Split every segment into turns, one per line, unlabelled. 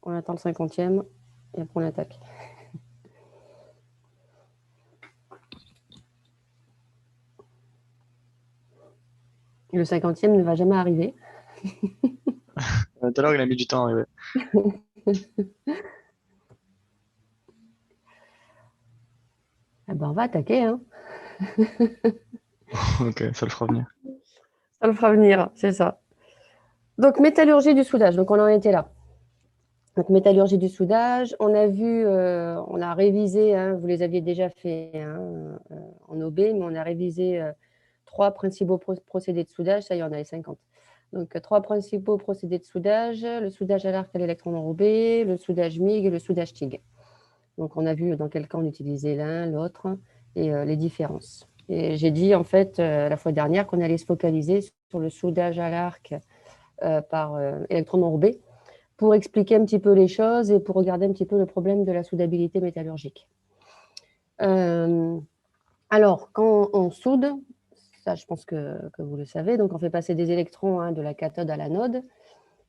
On attend le 50e et après on attaque. Le 50e ne va jamais arriver.
Tout à l'heure, il a mis du temps à arriver.
Ah ben, on va attaquer, hein.
Ok, ça le fera venir.
Ça le fera venir, c'est ça. Donc, métallurgie du soudage. Donc, on en était là. Donc, métallurgie du soudage. On a vu, on a révisé, hein, vous les aviez déjà fait hein, en OB, mais on a révisé 3 principaux procédés de soudage. Ça y est, on a les 50. Donc, 3 principaux procédés de soudage, le soudage à l'arc à l'électron enrobé, le soudage MIG et le soudage TIG. Donc, on a vu dans quel cas on utilisait l'un, l'autre et les différences. Et j'ai dit, en fait, la fois dernière qu'on allait se focaliser sur le soudage à l'arc par électron enrobé pour expliquer un petit peu les choses et pour regarder un petit peu le problème de la soudabilité métallurgique. Alors, quand on soude, ça je pense que vous le savez, donc on fait passer des électrons hein, de la cathode à l'anode.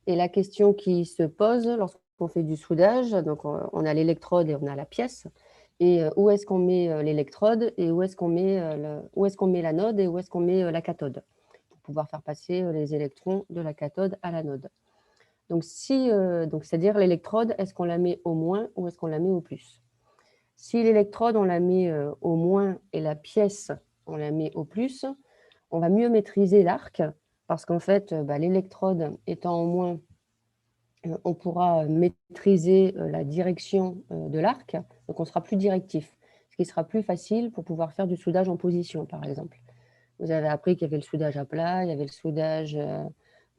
Et la question qui se pose lorsqu'on fait du soudage, donc on a l'électrode et on a la pièce, et où est-ce qu'on met l'électrode et où est-ce qu'on met l'anode et où est-ce qu'on met la cathode pour pouvoir faire passer les électrons de la cathode à l'anode. Donc, c'est-à-dire l'électrode, est-ce qu'on la met au moins ou est-ce qu'on la met au plus? Si l'électrode, on la met au moins et la pièce, on la met au plus, on va mieux maîtriser l'arc parce qu'en fait, l'électrode étant au moins, on pourra maîtriser la direction de l'arc, donc on sera plus directif, ce qui sera plus facile pour pouvoir faire du soudage en position, par exemple. Vous avez appris qu'il y avait le soudage à plat, il y avait le soudage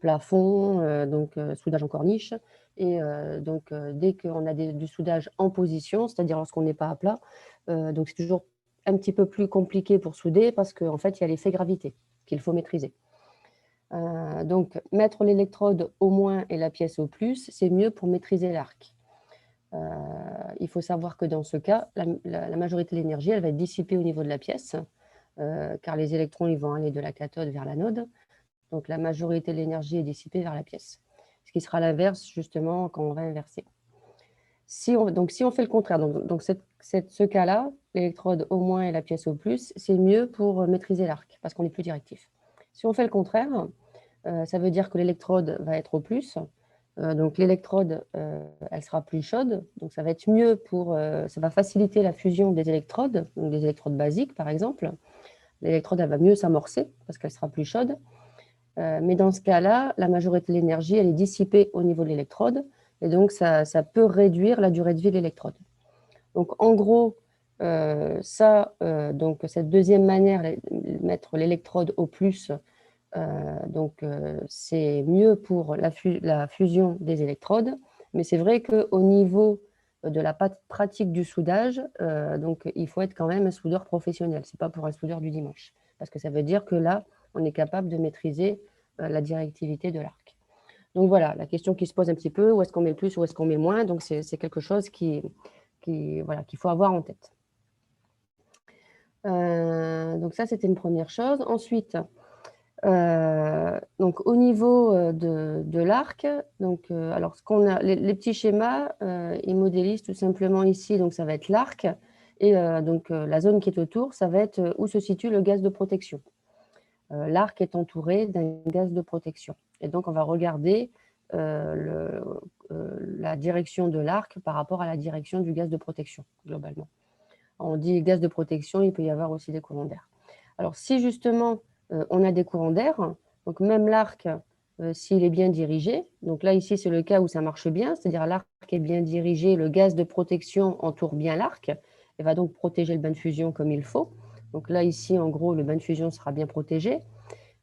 plafond, donc soudage en corniche. Et donc, dès qu'on a du soudage en position, c'est-à-dire lorsqu'on n'est pas à plat, donc c'est toujours un petit peu plus compliqué pour souder parce qu'en fait, il y a l'effet gravité qu'il faut maîtriser. Donc, mettre l'électrode au moins et la pièce au plus, c'est mieux pour maîtriser l'arc. Il faut savoir que dans ce cas, la majorité de l'énergie, elle va être dissipée au niveau de la pièce, car les électrons ils vont aller de la cathode vers l'anode. Donc, la majorité de l'énergie est dissipée vers la pièce. Ce qui sera l'inverse, justement, quand on va inverser. Si on fait le contraire, donc ce cas-là, l'électrode au moins et la pièce au plus, c'est mieux pour maîtriser l'arc, parce qu'on est plus directif. Si on fait le contraire, ça veut dire que l'électrode va être au plus. Donc, l'électrode, elle sera plus chaude. Donc, ça va être mieux ça va faciliter la fusion des électrodes, donc des électrodes basiques, par exemple. L'électrode, elle va mieux s'amorcer parce qu'elle sera plus chaude. Mais dans ce cas-là, la majorité de l'énergie, elle est dissipée au niveau de l'électrode. Et donc, ça peut réduire la durée de vie de l'électrode. Donc, en gros, donc, cette deuxième manière, mettre l'électrode au plus, c'est mieux pour la fusion des électrodes. Mais c'est vrai qu'au niveau de la pratique du soudage, donc, il faut être quand même un soudeur professionnel. Ce n'est pas pour un soudeur du dimanche. Parce que ça veut dire que là, on est capable de maîtriser la directivité de l'arc. Donc voilà, la question qui se pose un petit peu, où est-ce qu'on met le plus, où est-ce qu'on met le moins. Donc c'est quelque chose voilà, qu'il faut avoir en tête. Donc ça, c'était une première chose. Ensuite, donc au niveau de l'arc, alors ce qu'on a, les petits schémas, ils modélisent tout simplement ici, donc ça va être l'arc, et la zone qui est autour, ça va être où se situe le gaz de protection. L'arc est entouré d'un gaz de protection. Et donc, on va regarder la direction de l'arc par rapport à la direction du gaz de protection, globalement. On dit gaz de protection, il peut y avoir aussi des courants d'air. Alors, si justement, on a des courants d'air, donc même l'arc, s'il est bien dirigé, donc là, ici, c'est le cas où ça marche bien, c'est-à-dire l'arc est bien dirigé, le gaz de protection entoure bien l'arc, et va donc protéger le bain de fusion comme il faut. Donc là, ici, en gros, le bain de fusion sera bien protégé.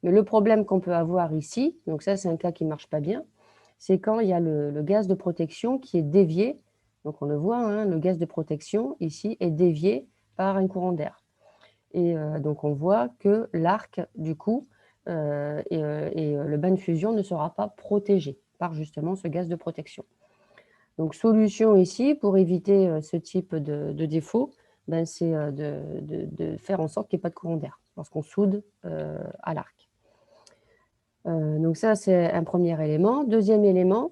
Mais le problème qu'on peut avoir ici, donc ça, c'est un cas qui ne marche pas bien, c'est quand il y a le gaz de protection qui est dévié. Donc on le voit, hein, le gaz de protection ici est dévié par un courant d'air. Et donc on voit que l'arc, du coup, et le bain de fusion ne sera pas protégé par justement ce gaz de protection. Donc solution ici pour éviter ce type de défaut, c'est de faire en sorte qu'il n'y ait pas de courant d'air lorsqu'on soude à l'arc. Donc ça, c'est un premier élément. Deuxième élément,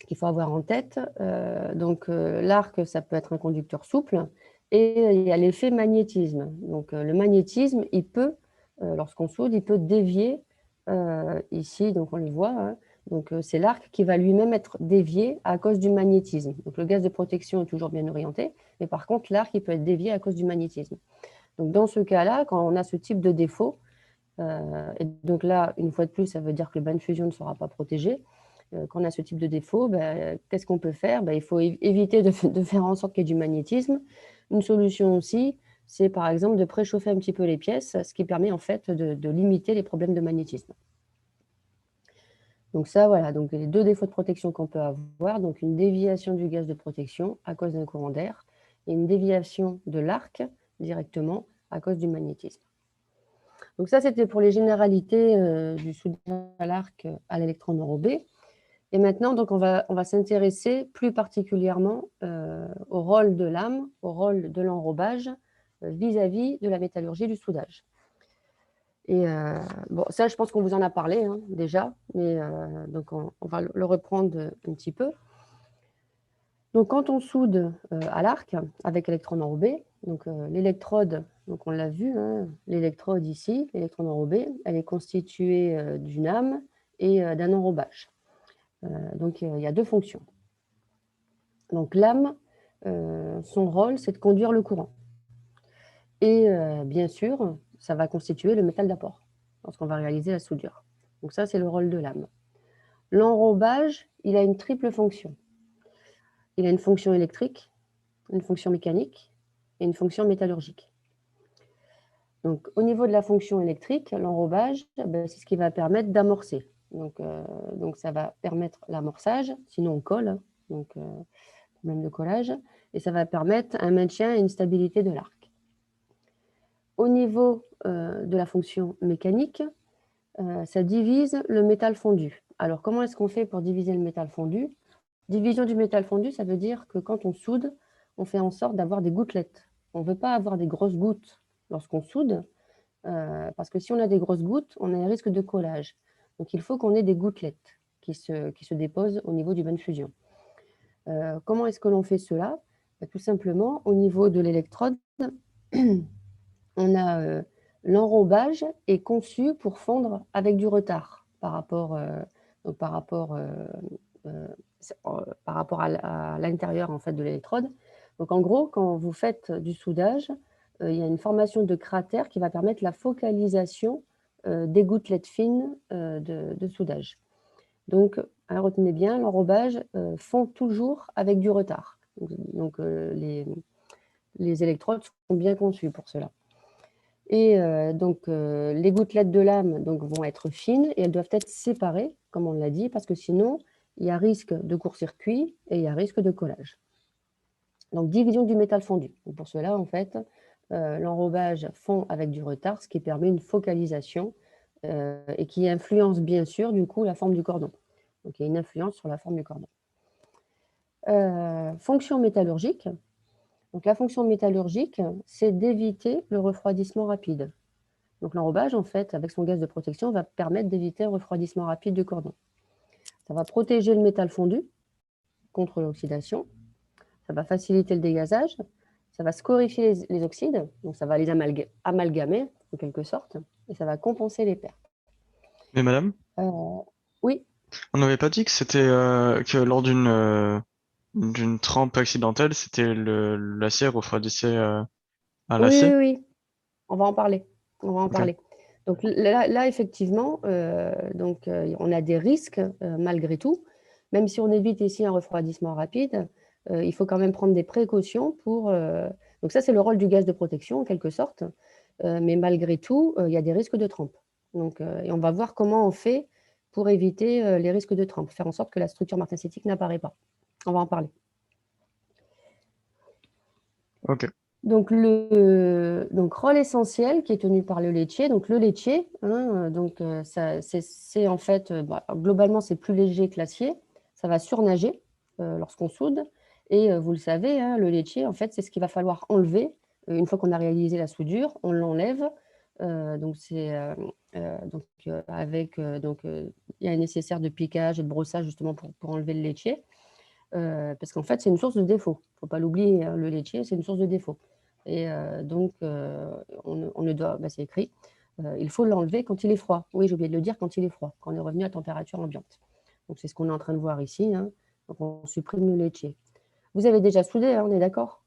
ce qu'il faut avoir en tête. L'arc, ça peut être un conducteur souple, et il y a l'effet magnétisme. Donc, le magnétisme, il peut, lorsqu'on soude, il peut dévier, ici, donc on le voit, hein. Donc, c'est l'arc qui va lui-même être dévié à cause du magnétisme. Donc, le gaz de protection est toujours bien orienté, mais par contre, l'arc, il peut être dévié à cause du magnétisme. Donc, dans ce cas-là, quand on a ce type de défaut, et donc là, une fois de plus, ça veut dire que le bain de fusion ne sera pas protégé. Quand on a ce type de défaut, qu'est-ce qu'on peut faire? Il faut éviter de faire en sorte qu'il y ait du magnétisme. Une solution aussi, c'est par exemple de préchauffer un petit peu les pièces, ce qui permet en fait de limiter les problèmes de magnétisme. Donc ça, voilà, donc les deux défauts de protection qu'on peut avoir, donc une déviation du gaz de protection à cause d'un courant d'air et une déviation de l'arc directement à cause du magnétisme. Donc ça, c'était pour les généralités du soudage à l'arc à l'électrode enrobé. Et maintenant, donc, on va s'intéresser plus particulièrement au rôle de l'âme, au rôle de l'enrobage vis-à-vis de la métallurgie du soudage. Et bon, ça, je pense qu'on vous en a parlé hein, déjà, mais donc on va le reprendre un petit peu. Donc, quand on soude à l'arc avec électrode enrobée, donc l'électrode, donc on l'a vu, hein, l'électrode ici, l'électrode enrobée, elle est constituée d'une âme et d'un enrobage. Donc, il y a deux fonctions. Donc, l'âme, son rôle, c'est de conduire le courant. Et bien sûr, ça va constituer le métal d'apport lorsqu'on va réaliser la soudure. Donc, ça, c'est le rôle de l'âme. L'enrobage, il a une triple fonction. Il a une fonction électrique, une fonction mécanique et une fonction métallurgique. Donc, au niveau de la fonction électrique, l'enrobage, c'est ce qui va permettre d'amorcer. Donc, ça va permettre l'amorçage, sinon on colle, donc problème de collage, et ça va permettre un maintien et une stabilité de l'arc. Au niveau de la fonction mécanique, ça divise le métal fondu. Alors, comment est-ce qu'on fait pour diviser le métal fondu? Division du métal fondu, ça veut dire que quand on soude, on fait en sorte d'avoir des gouttelettes. On ne veut pas avoir des grosses gouttes lorsqu'on soude, parce que si on a des grosses gouttes, on a un risque de collage. Donc, il faut qu'on ait des gouttelettes qui se déposent au niveau du bain de fusion. Comment est-ce que l'on fait cela? Tout simplement, au niveau de l'électrode, on a l'enrobage est conçu pour fondre avec du retard par rapport à l'intérieur en fait, de l'électrode. Donc en gros, quand vous faites du soudage, il y a une formation de cratère qui va permettre la focalisation des gouttelettes fines de soudage. Donc, retenez bien, l'enrobage fond toujours avec du retard. Donc les électrodes sont bien conçues pour cela. Et les gouttelettes de lame vont être fines et elles doivent être séparées, comme on l'a dit, parce que sinon, il y a risque de court-circuit et il y a risque de collage. Donc, division du métal fondu. Donc, pour cela, en fait, l'enrobage fond avec du retard, ce qui permet une focalisation et qui influence bien sûr, du coup, la forme du cordon. Donc, il y a une influence sur la forme du cordon. Fonction métallurgique. Donc, la fonction métallurgique, c'est d'éviter le refroidissement rapide. Donc, l'enrobage, en fait, avec son gaz de protection, va permettre d'éviter un refroidissement rapide du cordon. Ça va protéger le métal fondu contre l'oxydation. Ça va faciliter le dégazage. Ça va scorifier les oxydes. Donc, ça va les amalgamer, en quelque sorte. Et ça va compenser les pertes.
Mais madame,
Oui.
on n'avait pas dit que c'était que lors d'une trempe accidentelle, c'était l'acier refroidissait à l'acier?
Oui. On va en parler.
Ok.
Donc là effectivement, on a des risques malgré tout. Même si on évite ici un refroidissement rapide, il faut quand même prendre des précautions pour… donc ça, c'est le rôle du gaz de protection, en quelque sorte. Mais malgré tout, il y a des risques de trempe. Donc, et on va voir comment on fait pour éviter les risques de trempe, faire en sorte que la structure martensitique n'apparaît pas. On va en parler.
Ok.
Donc, rôle essentiel qui est tenu par le laitier. Donc, le laitier, hein, c'est en fait, globalement, c'est plus léger que l'acier. Ça va surnager lorsqu'on soude. Et vous le savez, hein, le laitier, en fait, c'est ce qu'il va falloir enlever. Une fois qu'on a réalisé la soudure, on l'enlève. Il y a un nécessaire de piquage et de brossage justement pour enlever le laitier. parce qu'en fait, c'est une source de défaut. Il ne faut pas l'oublier, hein, le laitier, c'est une source de défaut. Et donc, on ne doit, c'est écrit, il faut l'enlever quand il est froid. Oui, j'ai oublié de le dire, quand il est froid, quand on est revenu à température ambiante. Donc, c'est ce qu'on est en train de voir ici, hein. Donc, on supprime le laitier. Vous avez déjà soudé, hein, on est d'accord?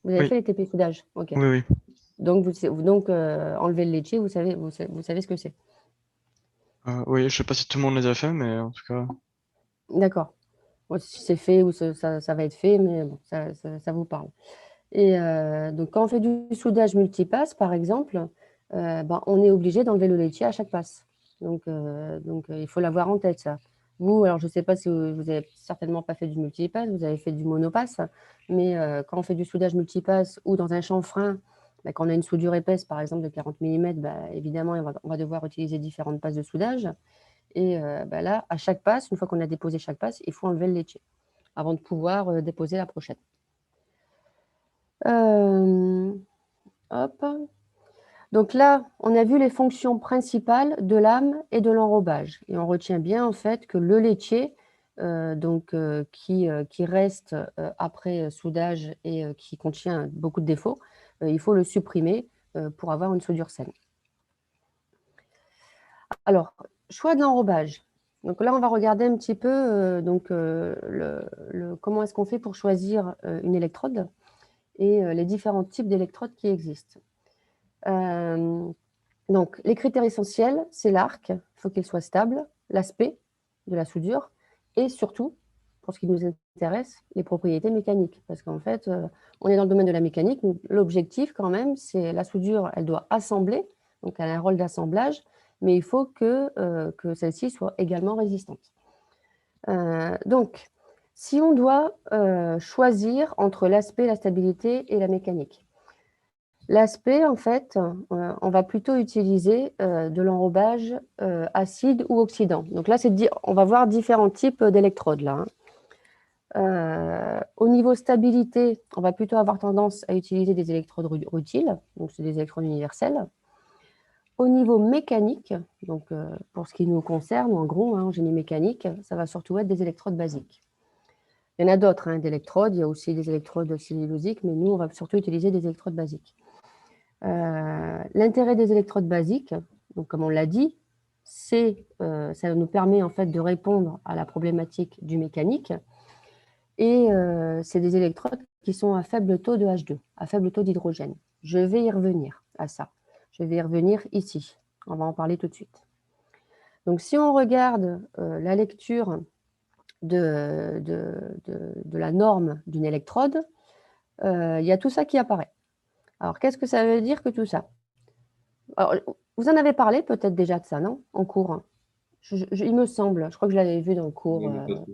Vous avez
Oui,
fait les TP soudage? OK.
oui, oui.
Donc, enlever le laitier, vous savez ce que c'est.
Oui, je sais pas si tout le monde les a fait, mais en tout cas.
D'accord. Bon, si c'est fait ou ça va être fait, mais bon, ça vous parle. Et donc, quand on fait du soudage multipasse, par exemple, on est obligé d'enlever le laitier à chaque passe. Donc, il faut l'avoir en tête, ça. Vous, alors je ne sais pas si vous n'avez certainement pas fait du multipasse, vous avez fait du monopasse, mais quand on fait du soudage multipasse ou dans un chanfrein, quand on a une soudure épaisse, par exemple de 40 mm, évidemment, on va devoir utiliser différentes passes de soudage. Et là, à chaque passe, une fois qu'on a déposé chaque passe, il faut enlever le laitier avant de pouvoir déposer la prochaine. Hop. Donc là, on a vu les fonctions principales de l'âme et de l'enrobage. Et on retient bien en fait que le laitier, qui reste après soudage et qui contient beaucoup de défauts, il faut le supprimer pour avoir une soudure saine. Alors, choix de l'enrobage. Donc là, on va regarder un petit peu comment est-ce qu'on fait pour choisir une électrode et les différents types d'électrodes qui existent. Donc, les critères essentiels, c'est l'arc, il faut qu'il soit stable, l'aspect de la soudure et surtout, pour ce qui nous intéresse, les propriétés mécaniques. Parce qu'en fait, on est dans le domaine de la mécanique, donc l'objectif quand même, c'est la soudure, elle doit assembler, donc elle a un rôle d'assemblage, mais il faut que celle-ci soit également résistante. Donc, si on doit choisir entre l'aspect, la stabilité et la mécanique, l'aspect, en fait, on va plutôt utiliser de l'enrobage acide ou oxydant. Donc là, on va voir différents types d'électrodes là, hein. Au niveau stabilité, on va plutôt avoir tendance à utiliser des électrodes rutiles, donc c'est des électrodes universelles. Au niveau mécanique, donc pour ce qui nous concerne, en gros, hein, en génie mécanique, ça va surtout être des électrodes basiques. Il y en a d'autres, hein, d'électrodes, il y a aussi des électrodes cellulosiques, mais nous, on va surtout utiliser des électrodes basiques. L'intérêt des électrodes basiques, donc comme on l'a dit, ça nous permet en fait de répondre à la problématique du mécanique. Et c'est des électrodes qui sont à faible taux de H2, à faible taux d'hydrogène. Je vais y revenir à ça. Je vais y revenir ici. On va en parler tout de suite. Donc, si on regarde la lecture de la norme d'une électrode, il y a tout ça qui apparaît. Alors, qu'est-ce que ça veut dire que tout ça? Alors, vous en avez parlé peut-être déjà de ça, non? En cours. Il me semble, je crois que je l'avais vu dans le cours.
Ouais, mais pas trop.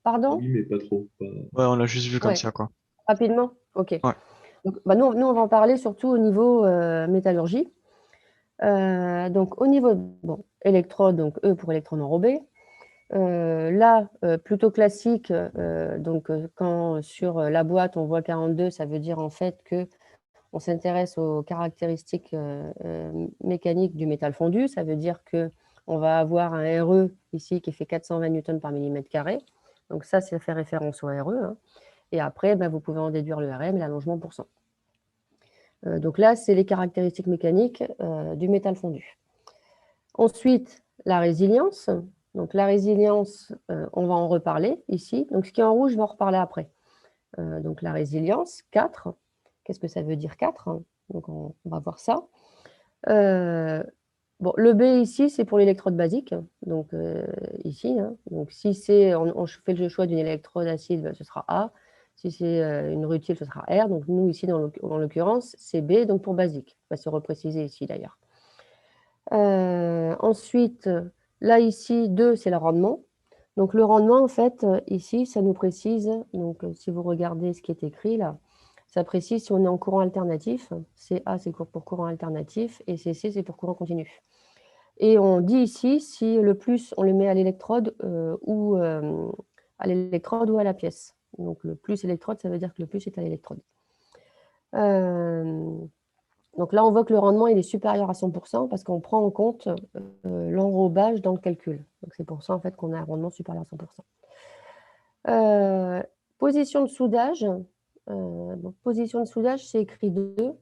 Pardon?
Oui, mais pas trop.
Ouais, on l'a juste vu comme
Ouais,
ça, quoi.
rapidement? Ok.
Ouais.
Donc, nous, on va en parler surtout au niveau métallurgie. Donc, au niveau électrode, donc E pour électron enrobé. Là, plutôt classique, quand sur la boîte on voit 42, ça veut dire en fait qu'on s'intéresse aux caractéristiques mécaniques du métal fondu. Ça veut dire qu'on va avoir un RE ici qui fait 420 newtons par millimètre carré. Donc ça fait référence au RE, hein. Et après, vous pouvez en déduire le RM et l'allongement % donc là, c'est les caractéristiques mécaniques du métal fondu. Ensuite, la résilience. Donc la résilience, on va en reparler ici. Donc ce qui est en rouge, je vais en reparler après. Donc la résilience, 4. Qu'est-ce que ça veut dire 4? Donc on va voir ça. Le B ici, c'est pour l'électrode basique. Donc ici, hein. Donc si on fait le choix d'une électrode acide, ce sera A. Si c'est une rutile, ce sera R. Donc nous, ici, dans l'occurrence, c'est B, donc pour basique. On va se repréciser ici d'ailleurs. Ensuite, là, ici, 2, c'est le rendement. Donc le rendement, en fait, ici, ça nous précise, donc si vous regardez ce qui est écrit là, ça précise si on est en courant alternatif. CA, c'est pour courant alternatif, et CC, c'est pour courant continu. Et on dit ici si le plus, on le met à l'électrode ou à la pièce. Donc le plus électrode, ça veut dire que le plus est à l'électrode. Donc là, on voit que le rendement il est supérieur à 100% parce qu'on prend en compte l'enrobage dans le calcul. Donc c'est pour ça en fait qu'on a un rendement supérieur à 100%. Position de soudage. Position de soudage, c'est écrit 2.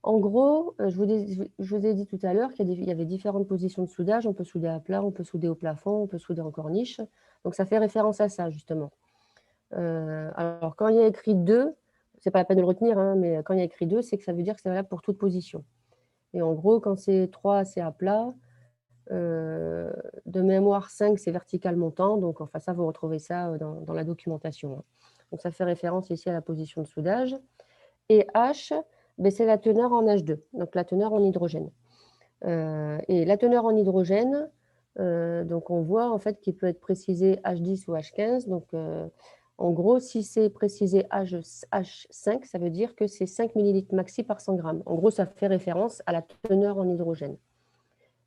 En gros, je vous ai dit tout à l'heure qu'il y avait différentes positions de soudage. On peut souder à plat, on peut souder au plafond, on peut souder en corniche. Donc, ça fait référence à ça, justement. Alors, quand il y a écrit 2, c'est pas la peine de le retenir, hein, mais quand il y a écrit 2, c'est que ça veut dire que c'est valable pour toute position. Et en gros, quand c'est 3, c'est à plat. De mémoire, 5, c'est vertical montant. Donc, enfin, ça, vous retrouvez ça dans la documentation. Donc, ça fait référence ici à la position de soudage. Et H, ben, c'est la teneur en H2, donc la teneur en hydrogène. Et la teneur en hydrogène, donc on voit en fait qu'il peut être précisé H10 ou H15. Donc, en gros, si c'est précisé H5, ça veut dire que c'est 5 ml maxi par 100 grammes. En gros, ça fait référence à la teneur en hydrogène.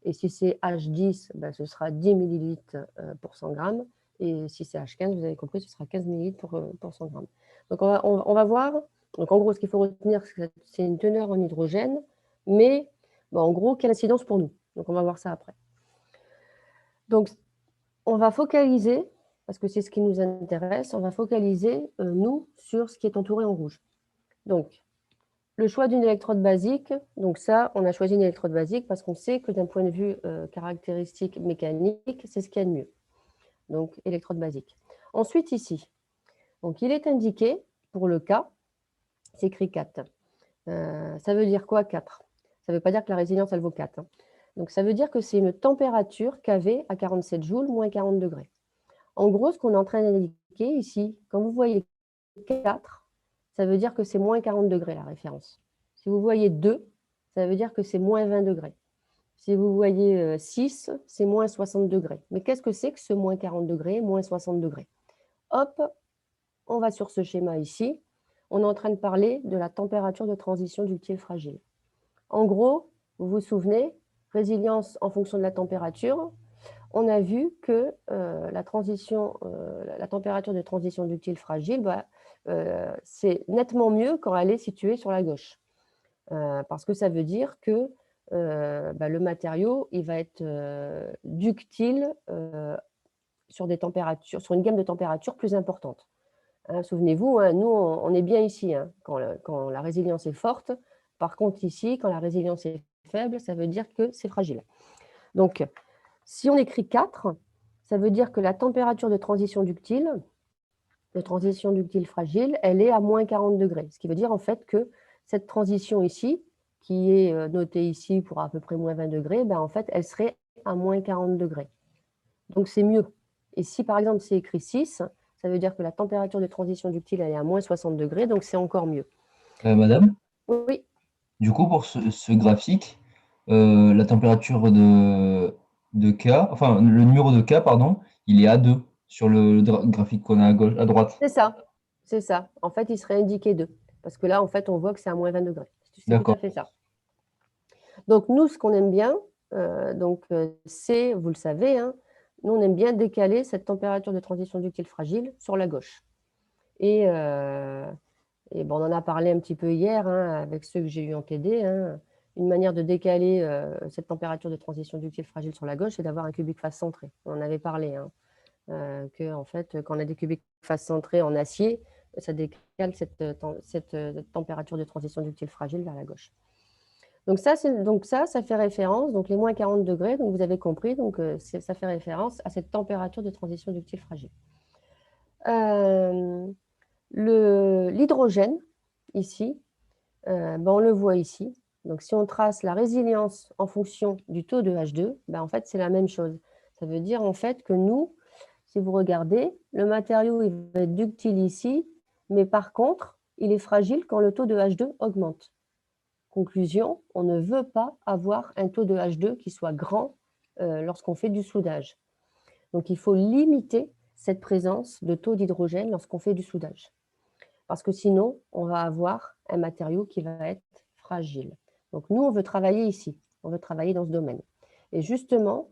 Et si c'est H10, ben, ce sera 10 ml pour 100 grammes. Et si c'est H15, vous avez compris, ce sera 15 ml pour 100 grammes. Donc, on va voir. Donc, en gros, ce qu'il faut retenir, c'est une teneur en hydrogène, mais bon, en gros, quelle incidence pour nous? Donc, on va voir ça après. Donc, on va focaliser, parce que c'est ce qui nous intéresse, on va focaliser, nous, sur ce qui est entouré en rouge. Donc, le choix d'une électrode basique, donc ça, on a choisi une électrode basique parce qu'on sait que d'un point de vue caractéristique mécanique, c'est ce qu'il y a de mieux. Donc, électrode basique. Ensuite, ici, donc, il est indiqué, pour le cas, c'est écrit 4. Ça veut dire quoi, 4? Ça ne veut pas dire que la résilience, elle vaut 4. Hein. Donc, ça veut dire que c'est une température KV à 47 joules, moins 40 degrés. En gros, ce qu'on est en train d'indiquer ici, quand vous voyez 4, ça veut dire que c'est moins 40 degrés, la référence. Si vous voyez 2, ça veut dire que c'est moins 20 degrés. Si vous voyez 6, c'est moins 60 degrés. Mais qu'est-ce que c'est que ce moins 40 degrés, moins 60 degrés? Hop, on va sur ce schéma ici. On est en train de parler de la température de transition ductile fragile. En gros, vous vous souvenez, résilience en fonction de la température, on a vu que la température de transition ductile fragile, c'est nettement mieux quand elle est située sur la gauche. Parce que ça veut dire que le matériau il va être ductile sur une gamme de températures plus importante. Hein, souvenez-vous, hein, nous, on est bien ici hein, quand la résilience est forte. Par contre, ici, quand la résilience est faible, ça veut dire que c'est fragile. Donc, si on écrit 4, ça veut dire que la température de transition ductile fragile, elle est à moins 40 degrés. Ce qui veut dire en fait que cette transition ici, qui est notée ici pour à peu près moins 20 degrés, ben, en fait, elle serait à moins 40 degrés. Donc, c'est mieux. Et si, par exemple, c'est écrit 6, ça veut dire que la température de transition ductile elle est à moins 60 degrés, donc c'est encore mieux.
Madame,
Oui.
du coup, pour ce graphique, la température de K, enfin, le numéro de K, pardon, il est à 2 sur le graphique qu'on a à droite.
C'est ça. C'est ça. En fait, il serait indiqué 2. Parce que là, en fait, on voit que c'est à moins 20 degrés. C'est tout à fait ça. Donc, nous, ce qu'on aime bien, c'est, vous le savez, hein, nous, on aime bien décaler cette température de transition ductile fragile sur la gauche. Et bon, on en a parlé un petit peu hier hein, avec ceux que j'ai eu en TD. Hein. Une manière de décaler cette température de transition ductile fragile sur la gauche, c'est d'avoir un cubique face centré. On en avait parlé. Hein, que, en fait, quand on a des cubiques face centrés en acier, ça décale cette température de transition ductile fragile vers la gauche. Donc ça fait référence, donc les moins 40 degrés, donc vous avez compris, donc ça fait référence à cette température de transition ductile fragile. L'hydrogène, ici, on le voit ici. Donc si on trace la résilience en fonction du taux de H2, en fait c'est la même chose. Ça veut dire en fait que nous, si vous regardez, le matériau il va être ductile ici, mais par contre, il est fragile quand le taux de H2 augmente. Conclusion, on ne veut pas avoir un taux de H2 qui soit grand lorsqu'on fait du soudage. Donc, il faut limiter cette présence de taux d'hydrogène lorsqu'on fait du soudage. Parce que sinon, on va avoir un matériau qui va être fragile. Donc, nous, on veut travailler ici. On veut travailler dans ce domaine. Et justement,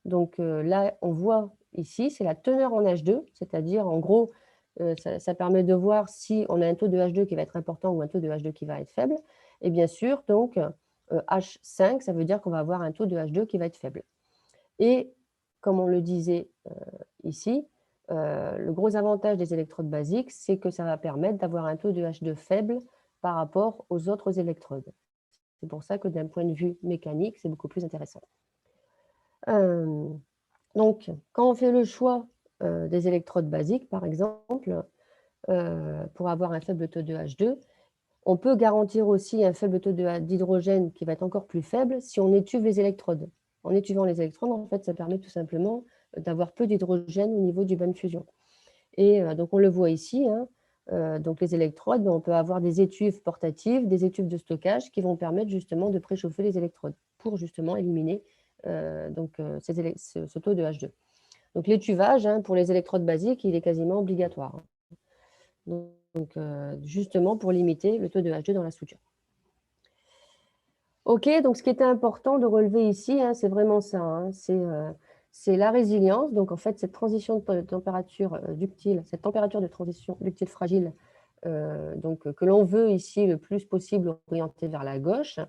donc là, on voit ici, c'est la teneur en H2, c'est-à-dire, en gros, ça permet de voir si on a un taux de H2 qui va être important ou un taux de H2 qui va être faible. Et bien sûr, donc, H5, ça veut dire qu'on va avoir un taux de H2 qui va être faible. Et comme on le disait ici, le gros avantage des électrodes basiques, c'est que ça va permettre d'avoir un taux de H2 faible par rapport aux autres électrodes. C'est pour ça que d'un point de vue mécanique, c'est beaucoup plus intéressant. Donc, quand on fait le choix des électrodes basiques, par exemple, pour avoir un faible taux de H2, on peut garantir aussi un faible taux d'hydrogène qui va être encore plus faible si on étuve les électrodes. En étuvant les électrodes, en fait, ça permet tout simplement d'avoir peu d'hydrogène au niveau du bain de fusion. Et donc, on le voit ici, hein, donc les électrodes, on peut avoir des étuves portatives, des étuves de stockage qui vont permettre justement de préchauffer les électrodes pour justement éliminer ce taux de H2. Donc l'étuvage, hein, pour les électrodes basiques, il est quasiment obligatoire. Donc justement pour limiter le taux de H2 dans la soudure. Ok, donc ce qui était important de relever ici, hein, c'est vraiment ça, hein, c'est la résilience. Donc en fait, cette transition de température ductile, cette température de transition ductile fragile, que l'on veut ici le plus possible orienter vers la gauche.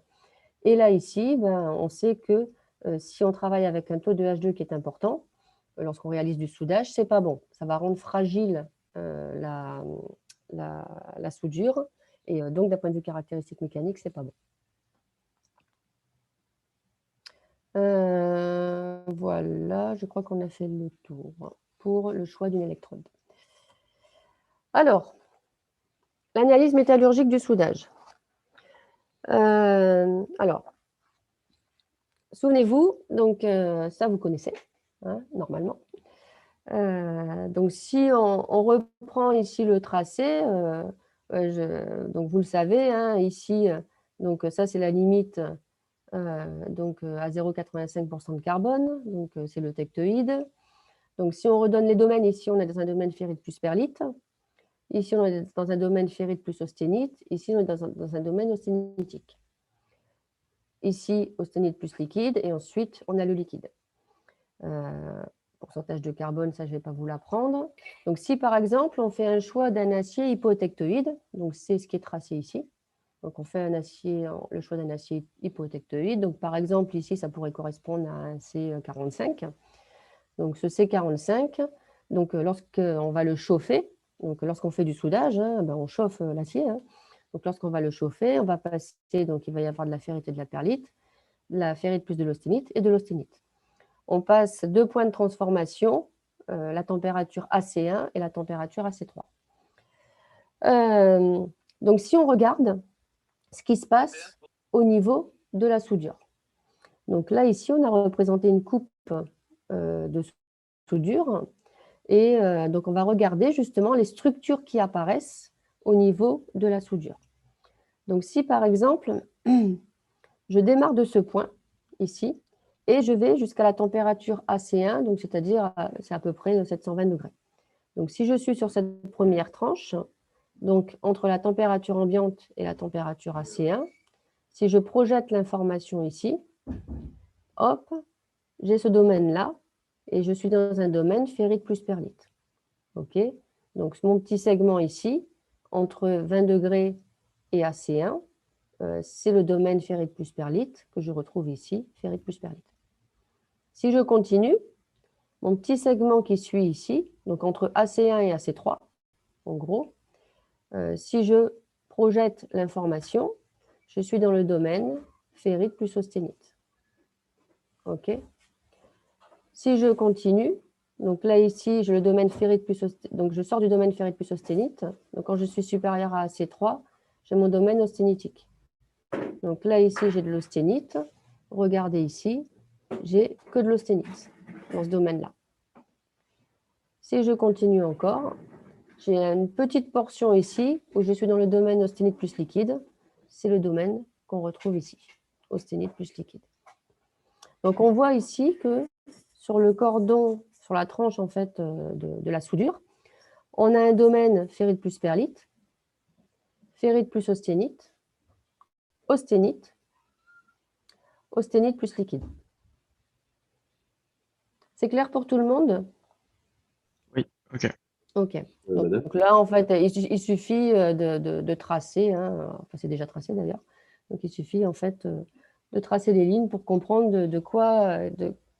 Et là ici, on sait que si on travaille avec un taux de H2 qui est important, lorsqu'on réalise du soudage, c'est pas bon. Ça va rendre fragile la soudure, et donc d'un point de vue caractéristique mécanique, c'est pas bon. Voilà, je crois qu'on a fait le tour pour le choix d'une électrode. Alors, l'analyse métallurgique du soudage. Alors, souvenez-vous, donc ça vous connaissez, hein, normalement. Donc, si on reprend ici le tracé, donc vous le savez, hein, ici, donc ça c'est la limite à 0,85% de carbone, donc c'est le tectoïde. Donc si on redonne les domaines, ici on est dans un domaine ferrite plus perlite, ici on est dans un domaine ferrite plus austénite, ici on est dans un domaine austénitique. Ici, austénite plus liquide, et ensuite on a le liquide. Pourcentage de carbone, ça je ne vais pas vous l'apprendre. Donc si par exemple on fait un choix d'un acier hypotectoïde, donc c'est ce qui est tracé ici, donc on fait le choix d'un acier hypotectoïde, donc par exemple ici ça pourrait correspondre à un C45. Donc ce C45, donc lorsqu'on va le chauffer, donc lorsqu'on fait du soudage, hein, on chauffe l'acier, hein. Donc lorsqu'on va le chauffer, on va passer, donc il va y avoir de la ferrite et de la perlite, de la ferrite plus de l'austénite et de l'austénite. On passe 2 points de transformation, la température AC1 et la température AC3. Donc si on regarde ce qui se passe au niveau de la soudure. Donc là, ici, on a représenté une coupe de soudure, et donc on va regarder justement les structures qui apparaissent au niveau de la soudure. Donc si par exemple, je démarre de ce point ici, et je vais jusqu'à la température AC1, donc c'est-à-dire c'est à peu près 720 degrés. Donc si je suis sur cette première tranche, donc entre la température ambiante et la température AC1, si je projette l'information ici, hop, j'ai ce domaine-là, et je suis dans un domaine ferrite plus perlite. OK, donc mon petit segment ici, entre 20 degrés et AC1, c'est le domaine ferrite plus perlite que je retrouve ici, ferrite plus perlite. Si je continue, mon petit segment qui suit ici, donc entre AC1 et AC3, en gros, si je projette l'information, je suis dans le domaine ferrite plus austénite. OK. Si je continue, donc là ici, j'ai le domaine ferrite plus austénite, donc je sors du domaine ferrite plus austénite. Donc quand je suis supérieur à AC3, j'ai mon domaine austénitique. Donc là ici, j'ai de l'austénite. Regardez ici, j'ai que de l'austénite dans ce domaine-là. Si je continue encore, j'ai une petite portion ici où je suis dans le domaine austénite plus liquide. C'est le domaine qu'on retrouve ici, austénite plus liquide. Donc on voit ici que sur le cordon, sur la tranche en fait de la soudure, on a un domaine ferrite plus perlite, ferrite plus austénite, austénite, austénite plus liquide. C'est clair pour tout le monde?
Oui, ok.
Ok. Donc là, en fait, il suffit de tracer, hein, enfin c'est déjà tracé d'ailleurs, donc il suffit en fait de tracer des lignes pour comprendre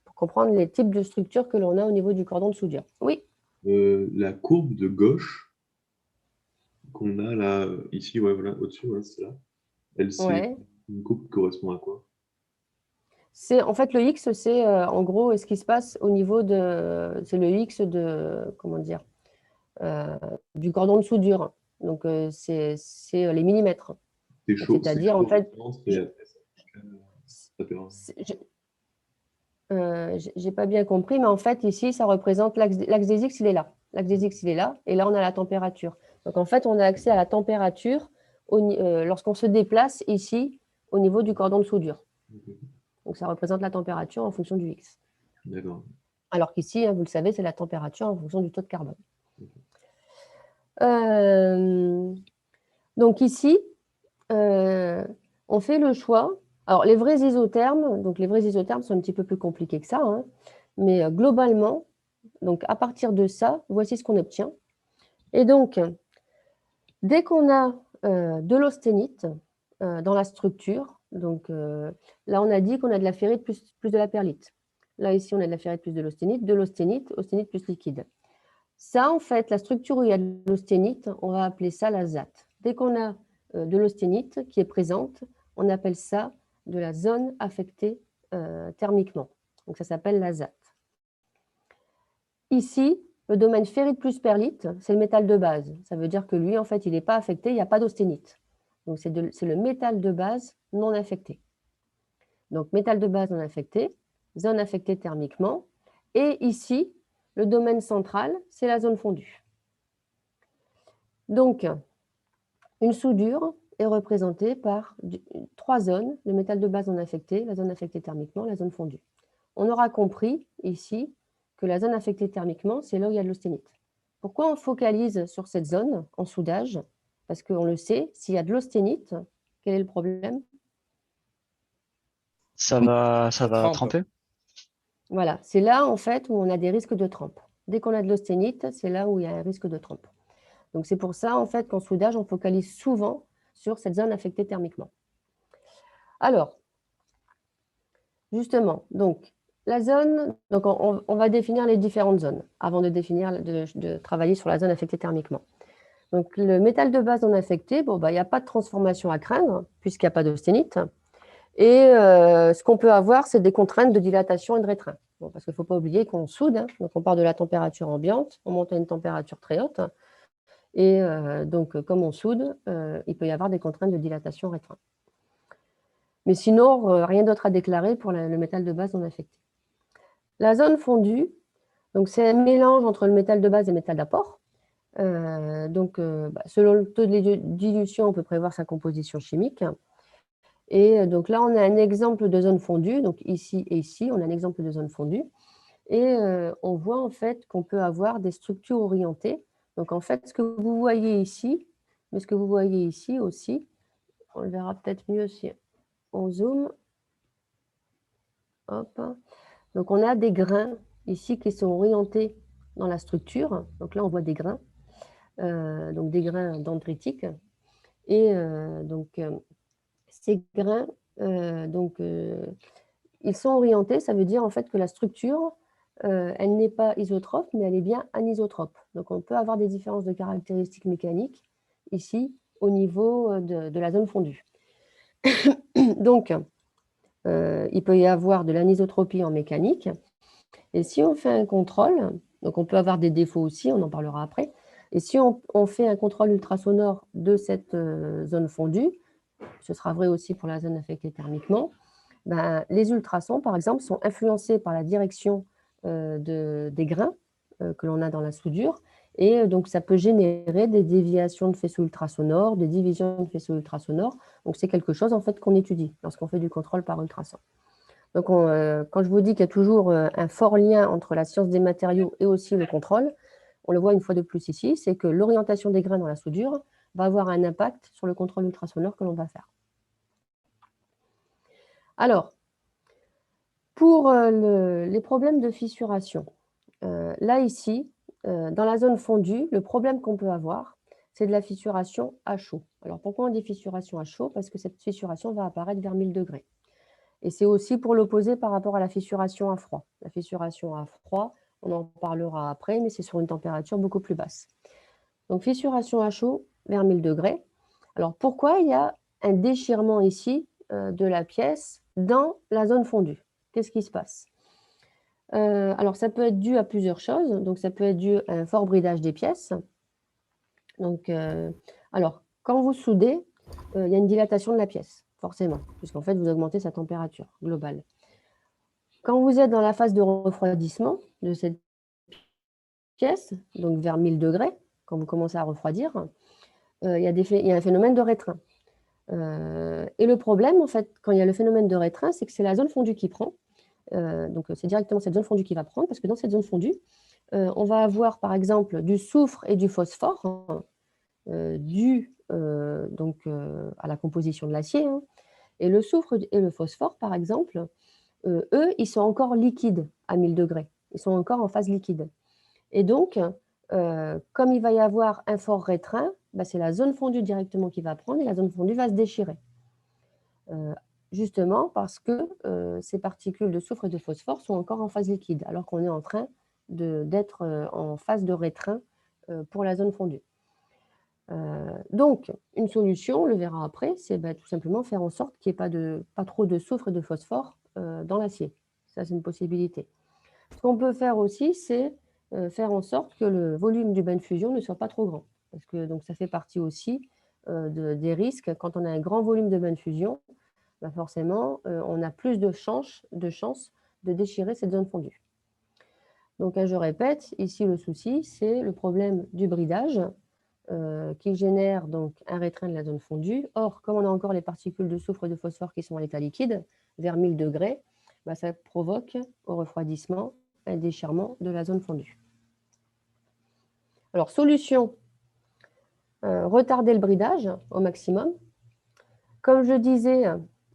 pour comprendre les types de structures que l'on a au niveau du cordon de soudure. Oui.
la courbe de gauche qu'on a là, ici, ouais, voilà, au-dessus, ouais, c'est là. C'est
Ouais.
une courbe qui correspond à quoi?
En fait, le X, c'est en gros ce qui se passe au niveau de... C'est le X de... Comment dire du cordon de soudure. Donc, c'est les millimètres.
C'est chaud,
C'est-à-dire, en fait,
et
je
après, ça fait un-
j'ai pas bien compris, mais en fait, ici, ça représente l'axe des X, il est là. L'axe des X, il est là. Et là, on a la température. Donc, en fait, on a accès à la température lorsqu'on se déplace ici au niveau du cordon de soudure. Donc, ça représente la température en fonction du X.
D'accord.
Alors qu'ici, vous le savez, c'est la température en fonction du taux de carbone. Donc ici, on fait le choix. Alors, les vrais isothermes sont un petit peu plus compliqués que ça, hein, mais globalement, donc à partir de ça, voici ce qu'on obtient. Et donc, dès qu'on a de l'austénite dans la structure, donc là, on a dit qu'on a de la ferrite plus de la perlite. Là, ici, on a de la ferrite plus de l'austénite, austénite plus liquide. Ça, en fait, la structure où il y a de l'austénite, on va appeler ça l'azate. Dès qu'on a de l'austénite qui est présente, on appelle ça de la zone affectée thermiquement. Donc, ça s'appelle l'azate. Ici, le domaine ferrite plus perlite, c'est le métal de base. Ça veut dire que lui, en fait, il n'est pas affecté, il n'y a pas d'austénite. Donc, c'est le métal de base non affecté. Donc, métal de base non affecté, zone affectée thermiquement. Et ici, le domaine central, c'est la zone fondue. Donc, une soudure est représentée par 3 zones, le métal de base non affecté, la zone affectée thermiquement, la zone fondue. On aura compris ici que la zone affectée thermiquement, c'est là où il y a de l'austénite. Pourquoi on focalise sur cette zone en soudage? Parce qu'on le sait, s'il y a de l'austénite, quel est le problème?
Ça va
trempe.
tremper?
Voilà, c'est là en fait où on a des risques de trempe. Dès qu'on a de l'austénite, c'est là où il y a un risque de trempe. Donc c'est pour ça en fait qu'en soudage, on focalise souvent sur cette zone affectée thermiquement. Alors, justement, donc la zone, donc on va définir les différentes zones avant de travailler sur la zone affectée thermiquement. Donc le métal de base non affecté, bon, il n'y a pas de transformation à craindre puisqu'il n'y a pas d'austénite. Et ce qu'on peut avoir, c'est des contraintes de dilatation et de rétrain. Bon, parce qu'il ne faut pas oublier qu'on soude, hein, donc on part de la température ambiante, on monte à une température très haute. Et donc, comme on soude, il peut y avoir des contraintes de dilatation rétrain. Mais sinon, rien d'autre à déclarer pour le métal de base non affecté. La zone fondue, donc c'est un mélange entre le métal de base et le métal d'apport. Selon le taux de dilution, on peut prévoir sa composition chimique. Et donc là, on a un exemple de zone fondue. Donc ici et ici, on a un exemple de zone fondue. Et on voit en fait qu'on peut avoir des structures orientées. Donc en fait, ce que vous voyez ici, mais ce que vous voyez ici aussi, on le verra peut-être mieux si on zoome. Hop. Donc on a des grains ici qui sont orientés dans la structure. Donc là, on voit des grains, donc des grains dendritiques. Et ces grains, ils sont orientés, ça veut dire en fait que la structure, elle n'est pas isotrope, mais elle est bien anisotrope. Donc on peut avoir des différences de caractéristiques mécaniques ici au niveau de la zone fondue. Donc, il peut y avoir de l'anisotropie en mécanique. Et si on fait un contrôle, donc on peut avoir des défauts aussi, on en parlera après. Et si on fait un contrôle ultrasonore de cette zone fondue, ce sera vrai aussi pour la zone affectée thermiquement, les ultrasons, par exemple, sont influencés par la direction des grains que l'on a dans la soudure. Et donc, ça peut générer des déviations de faisceaux ultrasonores, des divisions de faisceaux ultrasonores. Donc, c'est quelque chose en fait qu'on étudie lorsqu'on fait du contrôle par ultrason. Donc, quand je vous dis qu'il y a toujours un fort lien entre la science des matériaux et aussi le contrôle, on le voit une fois de plus ici, c'est que l'orientation des grains dans la soudure va avoir un impact sur le contrôle ultrasonore que l'on va faire. Alors, pour les problèmes de fissuration, là ici, dans la zone fondue, le problème qu'on peut avoir, c'est de la fissuration à chaud. Alors pourquoi on dit fissuration à chaud? Parce que cette fissuration va apparaître vers 1000 degrés. Et c'est aussi pour l'opposer par rapport à la fissuration à froid. La fissuration à froid, On en parlera après, mais c'est sur une température beaucoup plus basse. Donc, fissuration à chaud vers 1000 degrés. Alors, pourquoi il y a un déchirement ici de la pièce dans la zone fondue? Qu'est-ce qui se passe? Alors, ça peut être dû à plusieurs choses. Donc, ça peut être dû à un fort bridage des pièces. Donc, alors, quand vous soudez, il y a une dilatation de la pièce, forcément, puisqu'en fait, vous augmentez sa température globale. Quand vous êtes dans la phase de refroidissement de cette pièce, donc vers 1000 degrés, quand vous commencez à refroidir, il y a un phénomène de rétreint. Et le problème, en fait, quand il y a le phénomène de rétreint, c'est que c'est la zone fondue qui prend. Donc, c'est directement cette zone fondue qui va prendre, parce que dans cette zone fondue, on va avoir, par exemple, du soufre et du phosphore, dû à la composition de l'acier. Hein. Et le soufre et le phosphore, par exemple, eux, ils sont encore liquides à 1000 degrés. Ils sont encore en phase liquide. Et donc, comme il va y avoir un fort rétreint, c'est la zone fondue directement qui va prendre et la zone fondue va se déchirer. Justement parce que ces particules de soufre et de phosphore sont encore en phase liquide, alors qu'on est en train d'être en phase de rétreint pour la zone fondue. Donc, une solution, on le verra après, c'est tout simplement faire en sorte qu'il n'y ait pas trop de soufre et de phosphore dans l'acier. Ça, c'est une possibilité. Ce qu'on peut faire aussi, c'est faire en sorte que le volume du bain de fusion ne soit pas trop grand. Parce que donc, ça fait partie aussi des risques. Quand on a un grand volume de bain de fusion, forcément, on a plus de chances de déchirer cette zone fondue. Donc, je répète, ici, le souci, c'est le problème du bridage qui génère donc un rétreint de la zone fondue. Or, comme on a encore les particules de soufre et de phosphore qui sont à l'état liquide, vers 1000 degrés, ça provoque au refroidissement un déchirement de la zone fondue. Alors, solution, retarder le bridage au maximum. Comme je disais,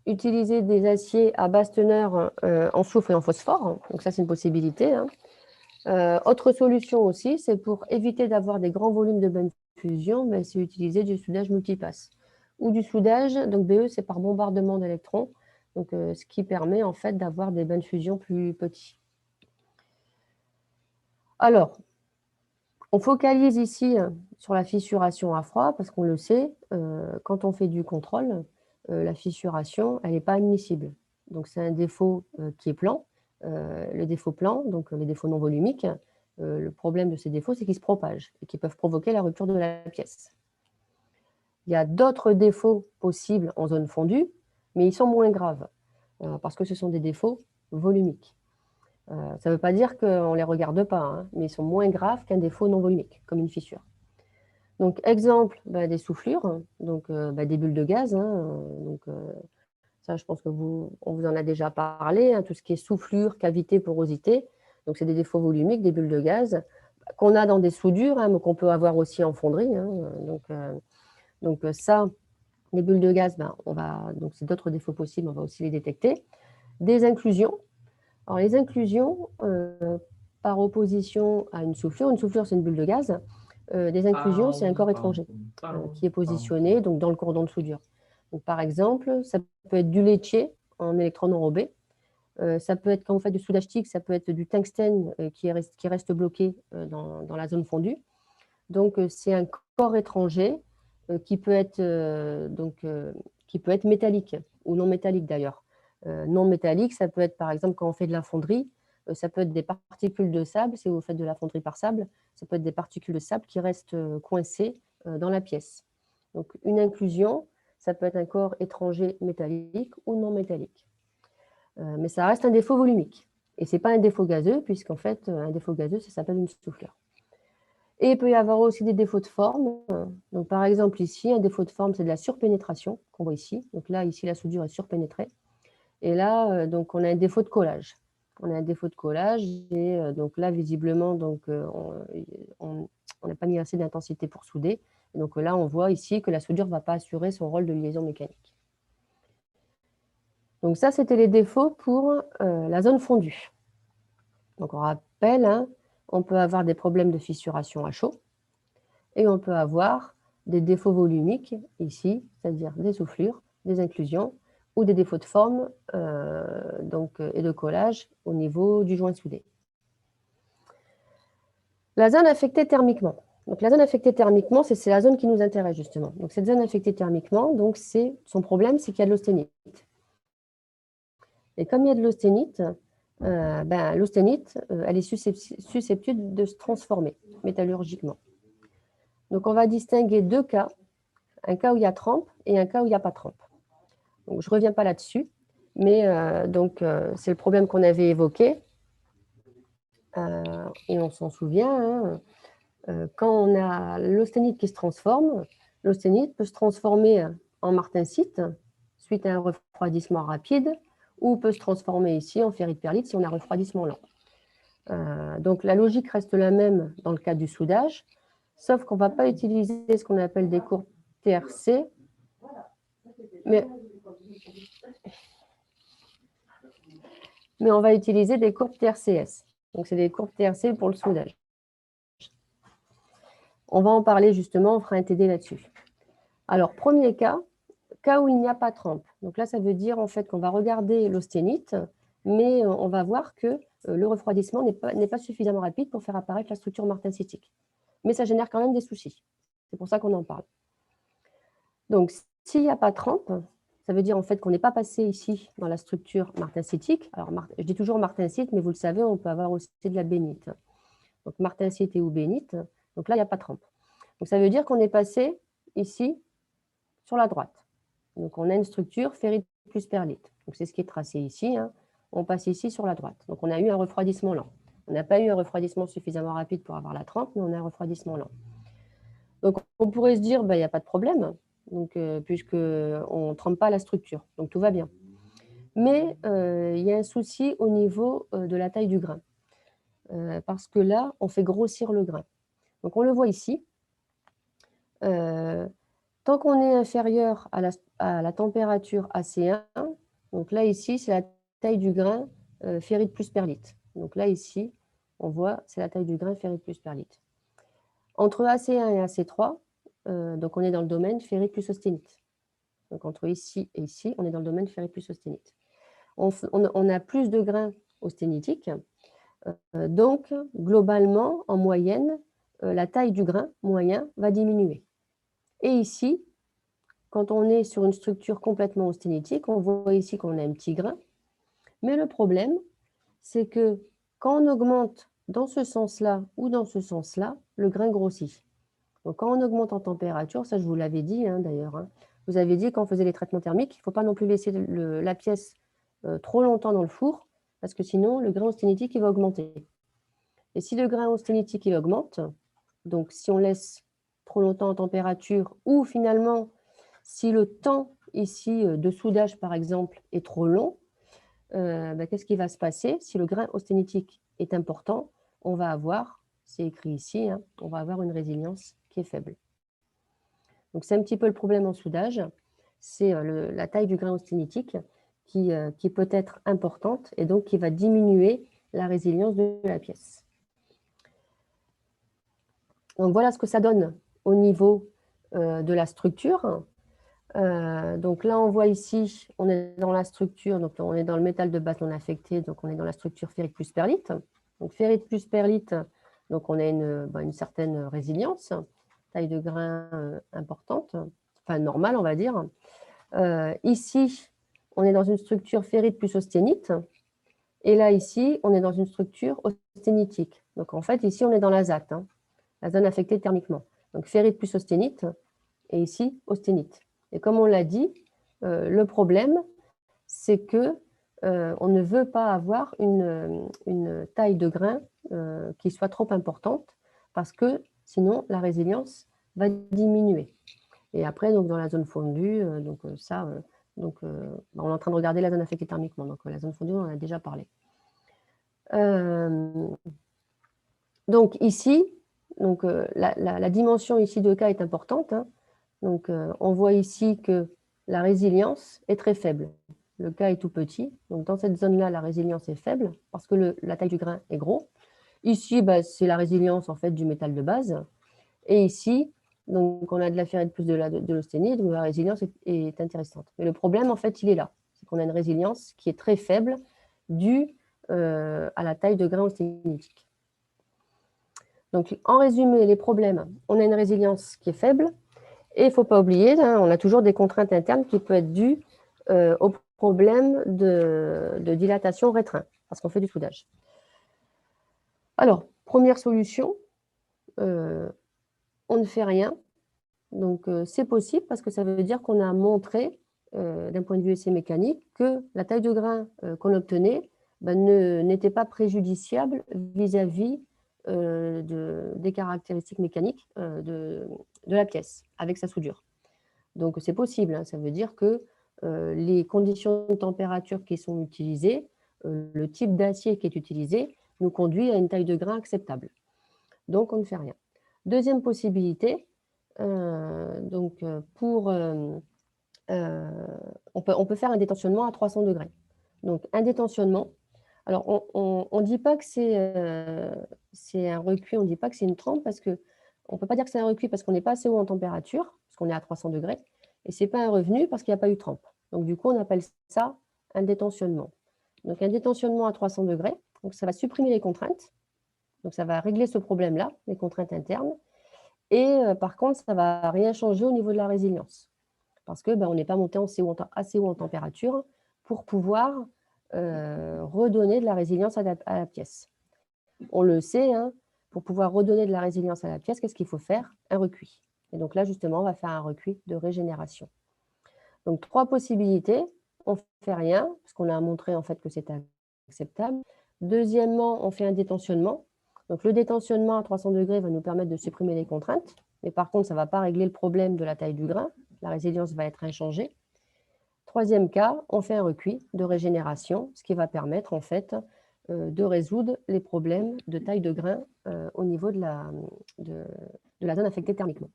utiliser des aciers à basse teneur en soufre et en phosphore. Donc ça, c'est une possibilité. Hein. Autre solution aussi, c'est pour éviter d'avoir des grands volumes de bain de fusion, c'est utiliser du soudage multipasse. Ou du soudage, donc BE, c'est par bombardement d'électrons, donc ce qui permet en fait d'avoir des bains de fusion plus petits. Alors, on focalise ici sur la fissuration à froid, parce qu'on le sait, quand on fait du contrôle, la fissuration, elle n'est pas admissible. Donc, c'est un défaut qui est plan. Le défaut plan, donc les défauts non volumiques, le problème de ces défauts, c'est qu'ils se propagent et qu'ils peuvent provoquer la rupture de la pièce. Il y a d'autres défauts possibles en zone fondue, mais ils sont moins graves, parce que ce sont des défauts volumiques. Ça ne veut pas dire qu'on ne les regarde pas, hein, mais ils sont moins graves qu'un défaut non volumique, comme une fissure. Donc, exemple, des soufflures, donc des bulles de gaz. Hein, ça, je pense qu'on vous en a déjà parlé, hein, tout ce qui est soufflure, cavité, porosité. Donc, c'est des défauts volumiques, des bulles de gaz, qu'on a dans des soudures, hein, mais qu'on peut avoir aussi en fonderie. Hein, donc, ça, les bulles de gaz, donc c'est d'autres défauts possibles, on va aussi les détecter. Des inclusions. Alors, les inclusions, par opposition à une soufflure c'est une bulle de gaz. Des inclusions, c'est un corps étranger qui est positionné donc, dans le cordon de soudure. Donc, par exemple, ça peut être du laitier en électron enrobé. Ça peut être, quand vous faites du soudage TIG, ça peut être du tungstène qui reste bloqué dans la zone fondue. Donc, c'est un corps étranger qui peut être métallique ou non métallique d'ailleurs. Non métallique, ça peut être par exemple quand on fait de la fonderie, ça peut être des particules de sable, si vous faites de la fonderie par sable, ça peut être des particules de sable qui restent coincées dans la pièce. Donc une inclusion, ça peut être un corps étranger métallique ou non métallique. Mais ça reste un défaut volumique. Et ce n'est pas un défaut gazeux, puisqu'en fait, un défaut gazeux, ça s'appelle une soufflure. Et il peut y avoir aussi des défauts de forme. Donc, par exemple, ici, un défaut de forme, c'est de la surpénétration, qu'on voit ici. Donc là, ici, la soudure est surpénétrée. Et là, donc, on a un défaut de collage. On a un défaut de collage. Et donc là, visiblement, donc, on n'a pas mis assez d'intensité pour souder. Et donc là, on voit ici que la soudure ne va pas assurer son rôle de liaison mécanique. Donc ça, c'était les défauts pour la zone fondue. Donc on rappelle, hein, on peut avoir des problèmes de fissuration à chaud et on peut avoir des défauts volumiques ici, c'est-à-dire des soufflures, des inclusions ou des défauts de forme et de collage au niveau du joint soudé. La zone affectée thermiquement. Donc, la zone affectée thermiquement, c'est la zone qui nous intéresse justement. Donc, cette zone affectée thermiquement, donc son problème, c'est qu'il y a de l'austénite. Et comme il y a de l'austénite, l'austénite, elle est susceptible de se transformer métallurgiquement. Donc, on va distinguer deux cas, un cas où il y a trempe et un cas où il n'y a pas trempe. Donc, je ne reviens pas là-dessus, mais c'est le problème qu'on avait évoqué. Et on s'en souvient, quand on a l'austénite qui se transforme, l'austénite peut se transformer en martensite suite à un refroidissement rapide ou peut se transformer ici en ferrite perlite si on a un refroidissement lent. Donc la logique reste la même dans le cas du soudage, sauf qu'on ne va pas utiliser ce qu'on appelle des courbes TRC, mais on va utiliser des courbes TRCS. Donc c'est des courbes TRC pour le soudage. On va en parler justement, on fera un TD là-dessus. Alors, premier cas où il n'y a pas trempe. Donc là, ça veut dire en fait qu'on va regarder l'austénite, mais on va voir que le refroidissement n'est pas suffisamment rapide pour faire apparaître la structure martensitique. Mais ça génère quand même des soucis. C'est pour ça qu'on en parle. Donc, s'il n'y a pas trempe, ça veut dire en fait qu'on n'est pas passé ici dans la structure martensitique. Alors, je dis toujours martensite, mais vous le savez, on peut avoir aussi de la bénite. Donc, martensite et ou bénite. Donc là, il n'y a pas trempe. Donc, ça veut dire qu'on est passé ici sur la droite. Donc, on a une structure ferrite plus perlite. Donc, c'est ce qui est tracé ici. On passe ici sur la droite. Donc, on a eu un refroidissement lent. On n'a pas eu un refroidissement suffisamment rapide pour avoir la trempe, mais on a un refroidissement lent. Donc, on pourrait se dire, il n'y a pas de problème, puisqu'on ne trempe pas la structure. Donc, tout va bien. Mais il y a un souci au niveau de la taille du grain. Parce que là, on fait grossir le grain. Donc, on le voit ici. Tant qu'on est inférieur à la température AC1, donc là, ici, c'est la taille du grain ferrite plus perlite. Donc là, ici, on voit, c'est la taille du grain ferrite plus perlite. Entre AC1 et AC3, donc on est dans le domaine ferrite plus austénite. Donc entre ici et ici, on est dans le domaine ferrite plus austénite. On a plus de grains austénitiques. Donc, globalement, en moyenne, la taille du grain moyen va diminuer. Et ici, quand on est sur une structure complètement austénitique, on voit ici qu'on a un petit grain. Mais le problème, c'est que quand on augmente dans ce sens-là ou dans ce sens-là, le grain grossit. Donc quand on augmente en température, ça je vous l'avais dit d'ailleurs, vous avez dit quand on faisait les traitements thermiques, il ne faut pas non plus laisser la pièce trop longtemps dans le four, parce que sinon le grain austénitique il va augmenter. Et si le grain austénitique il augmente, donc si on laisse trop longtemps en température, ou finalement si le temps ici de soudage par exemple est trop long, qu'est-ce qui va se passer? Si le grain austénitique est important, on va avoir, c'est écrit ici, on va avoir une résilience qui est faible. Donc c'est un petit peu le problème en soudage, c'est la taille du grain austénitique qui peut être importante et donc qui va diminuer la résilience de la pièce. Donc voilà ce que ça donne au niveau de la structure. Donc là, on voit ici, on est dans la structure, donc on est dans le métal de base non affecté, donc on est dans la structure ferrite plus perlite. Donc ferrite plus perlite, donc on a une certaine résilience, taille de grain importante, enfin normale, on va dire. Ici, on est dans une structure ferrite plus austénite, et là, ici, on est dans une structure austénitique. Donc en fait, ici, on est dans la ZAT, la zone affectée thermiquement. Donc ferrite plus austénite, et ici, austénite. Et comme on l'a dit, le problème, c'est que on ne veut pas avoir une taille de grain qui soit trop importante parce que sinon la résilience va diminuer. Et après, donc, dans la zone fondue, on est en train de regarder la zone affectée thermiquement. Donc la zone fondue, on en a déjà parlé. Donc ici, la dimension ici de K est importante. Donc, on voit ici que la résilience est très faible. Le K est tout petit. Donc, dans cette zone-là, la résilience est faible parce que la taille du grain est gros. Ici, c'est la résilience en fait, du métal de base. Et ici, donc, on a de la ferrite plus de l'austénite, donc la résilience est intéressante. Mais le problème, en fait, il est là. C'est qu'on a une résilience qui est très faible due à la taille de grain austénitique. Donc, en résumé, les problèmes, on a une résilience qui est faible, et il ne faut pas oublier, hein, on a toujours des contraintes internes qui peuvent être dues au problème de dilatation rétreint, parce qu'on fait du soudage. Alors, première solution, on ne fait rien. Donc, c'est possible parce que ça veut dire qu'on a montré, d'un point de vue essai mécanique, que la taille de grain qu'on obtenait n'était pas préjudiciable vis-à-vis des caractéristiques mécaniques de la pièce avec sa soudure. Donc, c'est possible. Hein, ça veut dire que les conditions de température qui sont utilisées, le type d'acier qui est utilisé, nous conduit à une taille de grain acceptable. Donc, on ne fait rien. Deuxième possibilité, on peut faire un détentionnement à 300 degrés. Donc, un détentionnement, alors on ne dit pas que c'est un recuit, on ne dit pas que c'est une trempe, parce qu'on ne peut pas dire que c'est un recuit parce qu'on n'est pas assez haut en température, parce qu'on est à 300 degrés, et ce n'est pas un revenu parce qu'il n'y a pas eu trempe. Donc, du coup, on appelle ça un détentionnement. Donc, un détentionnement à 300 degrés, donc ça va supprimer les contraintes, donc ça va régler ce problème-là, les contraintes internes, et par contre, ça ne va rien changer au niveau de la résilience, parce que on n'est pas monté assez haut en température pour pouvoir redonner de la résilience à la pièce. On le sait, hein, pour pouvoir redonner de la résilience à la pièce, qu'est-ce qu'il faut faire? Un recuit. Et donc là, justement, on va faire un recuit de régénération. Donc, 3 possibilités. On ne fait rien, parce qu'on a montré en fait que c'était acceptable. Deuxièmement, on fait un détentionnement. Donc, le détentionnement à 300 degrés va nous permettre de supprimer les contraintes, mais par contre, ça ne va pas régler le problème de la taille du grain. La résilience va être inchangée. Troisième cas, on fait un recuit de régénération, ce qui va permettre en fait de résoudre les problèmes de taille de grain au niveau de la zone affectée thermiquement.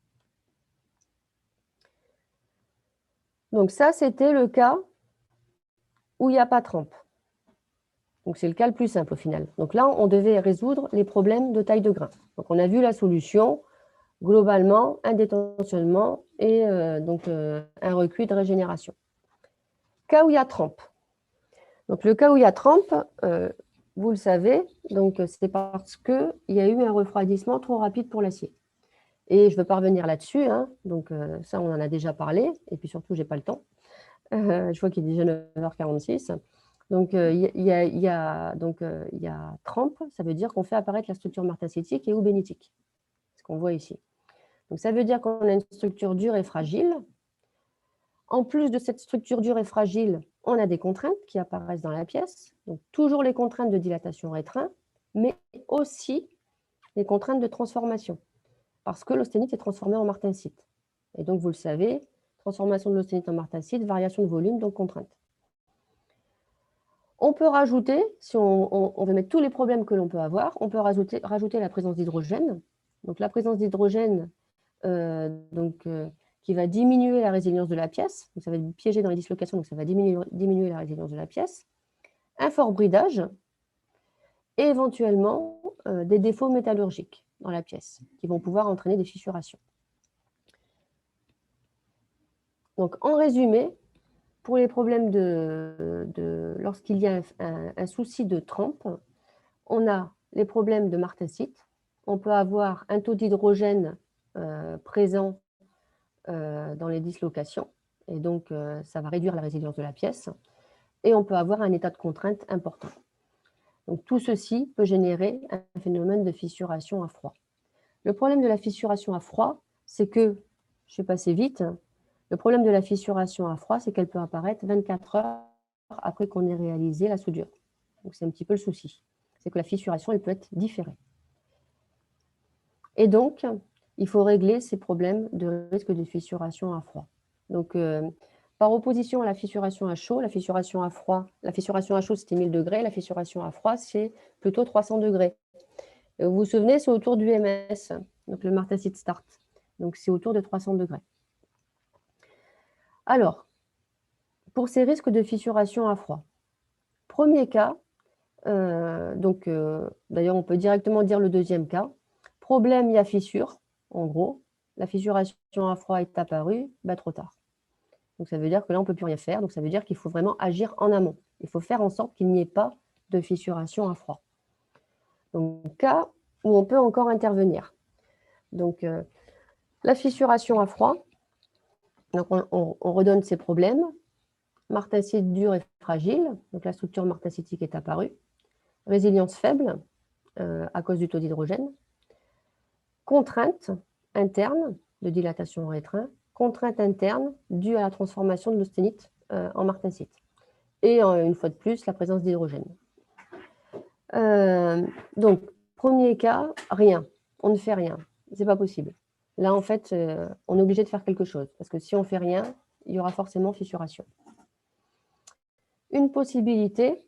Donc ça, c'était le cas où il n'y a pas trempe. Donc c'est le cas le plus simple au final. Donc là, on devait résoudre les problèmes de taille de grain. Donc on a vu la solution, globalement, un détentionnement et un recuit de régénération. Cas où il y a trempe. Donc le cas où il y a trempe, vous le savez, c'est parce qu'il y a eu un refroidissement trop rapide pour l'acier. Et je ne veux pas revenir là-dessus, hein, donc ça on en a déjà parlé, et puis surtout je n'ai pas le temps. Je vois qu'il est déjà 9h46. Donc il y a trempe, ça veut dire qu'on fait apparaître la structure martensite et ou bénitique, ce qu'on voit ici. Donc ça veut dire qu'on a une structure dure et fragile. En plus de cette structure dure et fragile, on a des contraintes qui apparaissent dans la pièce, donc toujours les contraintes de dilatation rétreint, mais aussi les contraintes de transformation, parce que l'austenite est transformée en martensite. Et donc, vous le savez, transformation de l'austenite en martensite, variation de volume, donc contrainte. On peut rajouter, si on veut mettre tous les problèmes que l'on peut avoir, on peut rajouter la présence d'hydrogène. Donc, la présence d'hydrogène, qui va diminuer la résilience de la pièce, donc ça va être piégé dans les dislocations, donc ça va diminuer la résilience de la pièce, un fort bridage, et éventuellement des défauts métallurgiques dans la pièce, qui vont pouvoir entraîner des fissurations. Donc en résumé, pour les problèmes lorsqu'il y a un souci de trempe, on a les problèmes de martensite, on peut avoir un taux d'hydrogène présent dans les dislocations, et donc ça va réduire la résilience de la pièce, et on peut avoir un état de contrainte important. Donc tout ceci peut générer un phénomène de fissuration à froid. Le problème de la fissuration à froid, c'est que, je vais passer vite, le problème de la fissuration à froid, c'est qu'elle peut apparaître 24 heures après qu'on ait réalisé la soudure. Donc c'est un petit peu le souci, c'est que la fissuration, elle peut être différée. Et donc, il faut régler ces problèmes de risque de fissuration à froid. Donc, par opposition à la fissuration à chaud, la fissuration à froid, la fissuration à chaud, c'était 1000 degrés, la fissuration à froid, c'est plutôt 300 degrés. Vous vous souvenez, c'est autour du MS, donc le martensite start. Donc, c'est autour de 300 degrés. Alors, pour ces risques de fissuration à froid, premier cas, d'ailleurs, on peut directement dire le deuxième cas, problème, il y a fissure, en gros, la fissuration à froid est apparue, trop tard. Donc, ça veut dire que là, on ne peut plus rien faire. Donc, ça veut dire qu'il faut vraiment agir en amont. Il faut faire en sorte qu'il n'y ait pas de fissuration à froid. Donc, cas où on peut encore intervenir. Donc, la fissuration à froid, donc on redonne ces problèmes. Martensite dur et fragile, donc la structure martensitique est apparue. Résilience faible à cause du taux d'hydrogène. Contrainte interne de dilatation au rétrin. Contrainte interne due à la transformation de l'austenite en martensite. Et une fois de plus, la présence d'hydrogène. Donc, premier cas, rien. On ne fait rien. Ce n'est pas possible. Là, en fait, on est obligé de faire quelque chose. Parce que si on ne fait rien, il y aura forcément fissuration. Une possibilité,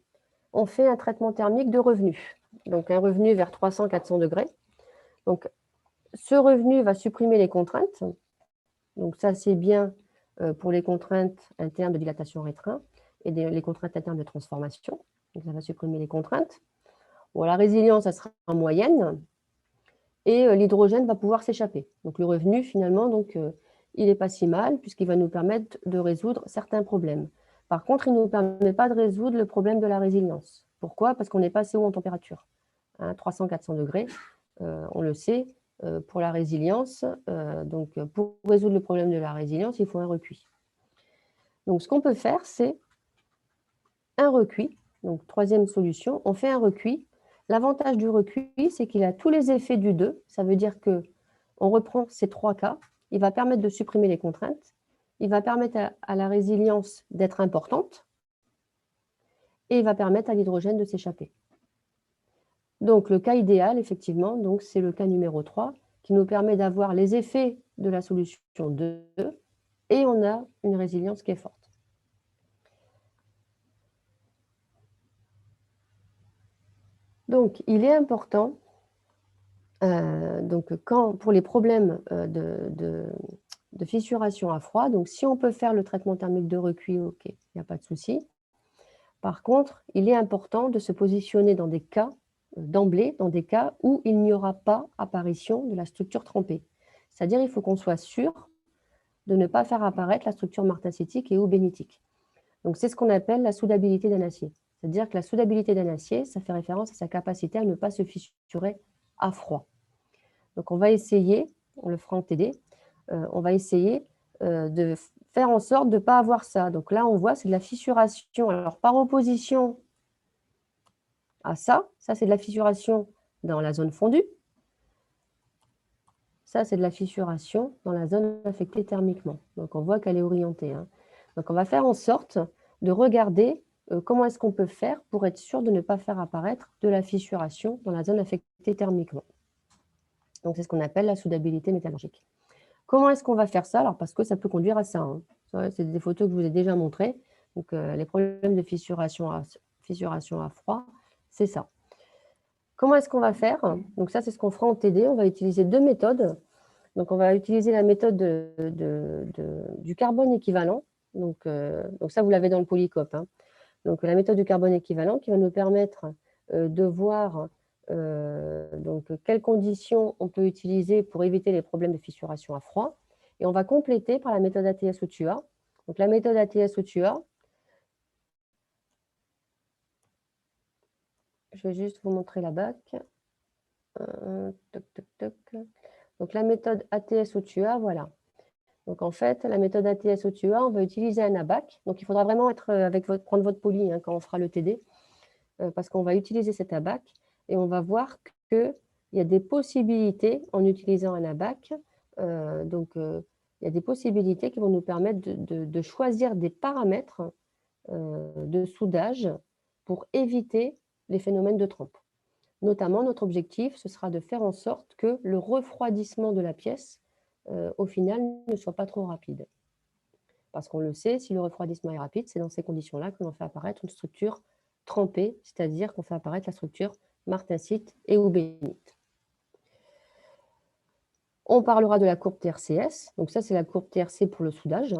on fait un traitement thermique de revenu. Donc, un revenu vers 300-400 degrés. Donc, ce revenu va supprimer les contraintes. Donc, ça, c'est bien pour les contraintes internes de dilatation rétrin et les contraintes internes de transformation. Donc, ça va supprimer les contraintes. Bon, la résilience, ça sera en moyenne. Et l'hydrogène va pouvoir s'échapper. Donc, le revenu, finalement, donc, il n'est pas si mal puisqu'il va nous permettre de résoudre certains problèmes. Par contre, il ne nous permet pas de résoudre le problème de la résilience. Pourquoi? Parce qu'on n'est pas assez haut en température. 300-400 degrés, on le sait, pour la résilience. Donc, pour résoudre le problème de la résilience, il faut un recuit. Donc, ce qu'on peut faire, c'est un recuit. Donc, troisième solution, on fait un recuit. L'avantage du recuit, c'est qu'il a tous les effets du 2. Ça veut dire qu'on reprend ces 3 cas. Il va permettre de supprimer les contraintes. Il va permettre à la résilience d'être importante. Et il va permettre à l'hydrogène de s'échapper. Donc, le cas idéal, effectivement, c'est le cas numéro 3, qui nous permet d'avoir les effets de la solution 2, et on a une résilience qui est forte. Donc, il est important, pour les problèmes de fissuration à froid, donc si on peut faire le traitement thermique de recuit, ok, il n'y a pas de souci. Par contre, il est important de se positionner dans des cas, d'emblée, dans des cas où il n'y aura pas apparition de la structure trempée. C'est-à-dire il faut qu'on soit sûr de ne pas faire apparaître la structure martensitique et ou bénitique. Donc, c'est ce qu'on appelle la soudabilité d'un acier. C'est-à-dire que la soudabilité d'un acier, ça fait référence à sa capacité à ne pas se fissurer à froid. Donc, on va essayer, on le fera en TD, on va essayer de faire en sorte de ne pas avoir ça. Donc là, on voit, c'est de la fissuration. Alors, par opposition à ça, c'est de la fissuration dans la zone fondue. Ça, c'est de la fissuration dans la zone affectée thermiquement. Donc, on voit qu'elle est orientée. Donc, on va faire en sorte de regarder comment est-ce qu'on peut faire pour être sûr de ne pas faire apparaître de la fissuration dans la zone affectée thermiquement. Donc, c'est ce qu'on appelle la soudabilité métallurgique. Comment est-ce qu'on va faire ça? Alors, parce que ça peut conduire à ça. C'est des photos que je vous ai déjà montrées. Donc, les problèmes de fissuration à froid, c'est ça. Comment est-ce qu'on va faire? Donc, ça, c'est ce qu'on fera en TD. On va utiliser 2 méthodes. Donc, on va utiliser la méthode du carbone équivalent. Donc ça, vous l'avez dans le polycope. Donc, la méthode du carbone équivalent qui va nous permettre de voir quelles conditions on peut utiliser pour éviter les problèmes de fissuration à froid. Et on va compléter par la méthode ATS-OTUA. Donc, la méthode ATS-OTUA, je vais juste vous montrer la BAC. Donc, la méthode ATS-OTUA, voilà. Donc, en fait, la méthode ATS-OTUA, on va utiliser un ABAC. Donc, il faudra vraiment être prendre votre poly quand on fera le TD, parce qu'on va utiliser cet ABAC et on va voir qu'il y a des possibilités en utilisant un ABAC. Il y a des possibilités qui vont nous permettre de choisir des paramètres de soudage pour éviter les phénomènes de trempe. Notamment, notre objectif, ce sera de faire en sorte que le refroidissement de la pièce, au final, ne soit pas trop rapide. Parce qu'on le sait, si le refroidissement est rapide, c'est dans ces conditions-là que l'on fait apparaître une structure trempée, c'est-à-dire qu'on fait apparaître la structure martensite et ou bénite. On parlera de la courbe TRCS. Donc ça, c'est la courbe TRC pour le soudage.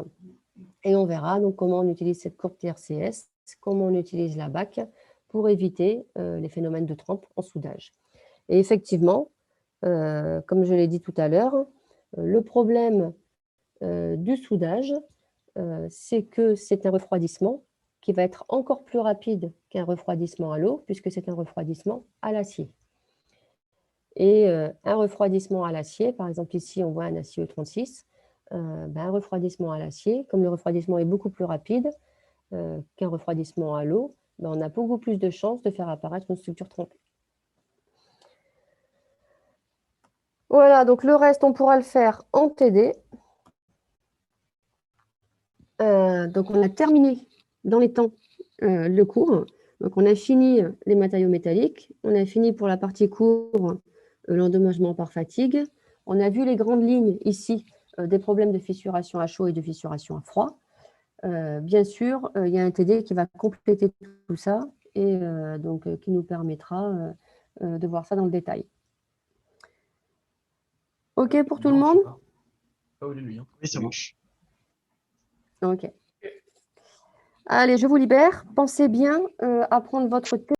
Et on verra donc comment on utilise cette courbe TRCS, comment on utilise la BAC pour éviter les phénomènes de trempe en soudage. Et effectivement, comme je l'ai dit tout à l'heure, le problème du soudage, c'est que c'est un refroidissement qui va être encore plus rapide qu'un refroidissement à l'eau, puisque c'est un refroidissement à l'acier. Et un refroidissement à l'acier, par exemple ici on voit un acier E36, un refroidissement à l'acier, comme le refroidissement est beaucoup plus rapide qu'un refroidissement à l'eau, on a beaucoup plus de chances de faire apparaître une structure trompée. Voilà, donc le reste, on pourra le faire en TD. Donc, on a terminé dans les temps le cours. Donc, on a fini les matériaux métalliques. On a fini pour la partie cours l'endommagement par fatigue. On a vu les grandes lignes ici des problèmes de fissuration à chaud et de fissuration à froid. Bien sûr, il y a un TD qui va compléter tout ça et donc qui nous permettra de voir ça dans le détail. OK pour tout le monde?
Oui, ça marche.
OK. Allez, je vous libère. Pensez bien à prendre votre thé.